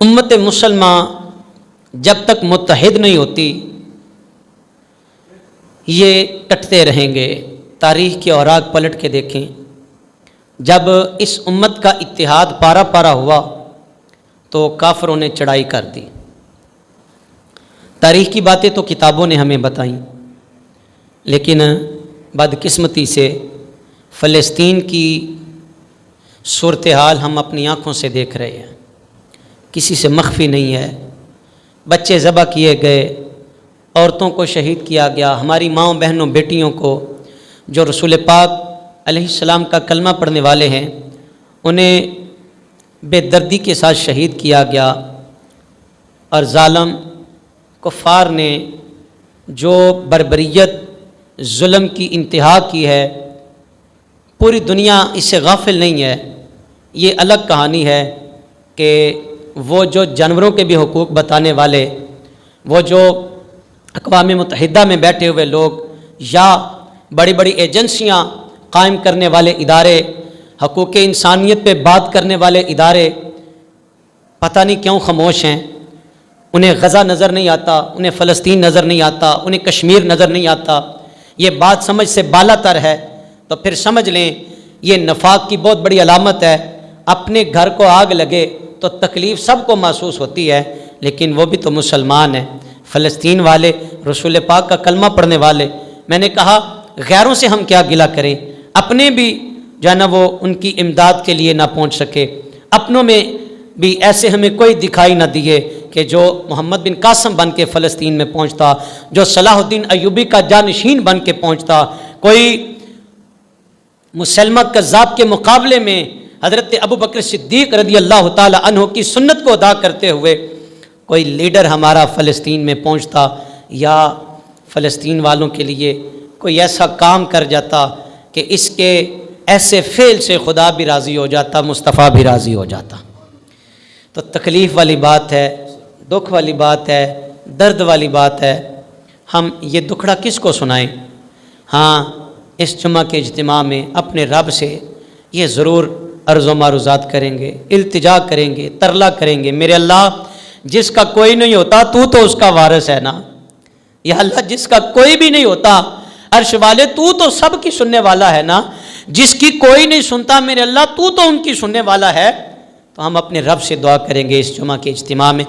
امت مسلمہ جب تک متحد نہیں ہوتی یہ ٹٹتے رہیں گے۔ تاریخ کے اوراق پلٹ کے دیکھیں، جب اس امت کا اتحاد پارا پارا ہوا تو کافروں نے چڑھائی کر دی۔ تاریخ کی باتیں تو کتابوں نے ہمیں بتائیں، لیکن بدقسمتی سے فلسطین کی صورتحال ہم اپنی آنکھوں سے دیکھ رہے ہیں، کسی سے مخفی نہیں ہے۔ بچے ذبح کیے گئے، عورتوں کو شہید کیا گیا، ہماری ماؤں بہنوں بیٹیوں کو جو رسول پاک علیہ السلام کا کلمہ پڑھنے والے ہیں انہیں بے دردی کے ساتھ شہید کیا گیا، اور ظالم کفار نے جو بربریت ظلم کی انتہا کی ہے پوری دنیا اس سے غافل نہیں ہے۔ یہ الگ کہانی ہے کہ وہ جو جانوروں کے بھی حقوق بتانے والے، وہ جو اقوام متحدہ میں بیٹھے ہوئے لوگ یا بڑی بڑی ایجنسیاں قائم کرنے والے ادارے، حقوق انسانیت پہ بات کرنے والے ادارے پتہ نہیں کیوں خاموش ہیں۔ انہیں غزہ نظر نہیں آتا، انہیں فلسطین نظر نہیں آتا، انہیں کشمیر نظر نہیں آتا۔ یہ بات سمجھ سے بالا تر ہے، تو پھر سمجھ لیں یہ نفاق کی بہت بڑی علامت ہے۔ اپنے گھر کو آگ لگے تو تکلیف سب کو محسوس ہوتی ہے، لیکن وہ بھی تو مسلمان ہیں۔ فلسطین والے، رسول پاک کا کلمہ پڑھنے والے، میں نے کہا غیروں سے ہم کیا گلہ کریں، اپنے بھی جو ہے نا وہ ان کی امداد کے لیے نہ پہنچ سکے، اپنوں میں بھی ایسے ہمیں کوئی دکھائی نہ دیے کہ جو محمد بن قاسم بن کے فلسطین میں پہنچتا، جو صلاح الدین ایوبی کا جانشین بن کے پہنچتا، کوئی مسلمہ کذاب کے مقابلے میں حضرت ابوبکر صدیق رضی اللہ تعالی عنہ کی سنت کو ادا کرتے ہوئے کوئی لیڈر ہمارا فلسطین میں پہنچتا، یا فلسطین والوں کے لیے کوئی ایسا کام کر جاتا کہ اس کے ایسے فعل سے خدا بھی راضی ہو جاتا، مصطفیٰ بھی راضی ہو جاتا۔ تو تکلیف والی بات ہے، دکھ والی بات ہے، درد والی بات ہے۔ ہم یہ دکھڑا کس کو سنائیں؟ ہاں، اس جمعہ کے اجتماع میں اپنے رب سے یہ ضرور عرض و معروضات کریں گے، التجا کریں گے، ترلا کریں گے، میرے اللہ جس کا کوئی نہیں ہوتا تو اس کا وارث ہے نا، یا اللہ جس کا کوئی بھی نہیں ہوتا عرش والے تو سب کی سننے والا ہے نا، جس کی کوئی نہیں سنتا میرے اللہ تو ان کی سننے والا ہے۔ تو ہم اپنے رب سے دعا کریں گے اس جمعہ کے اجتماع میں۔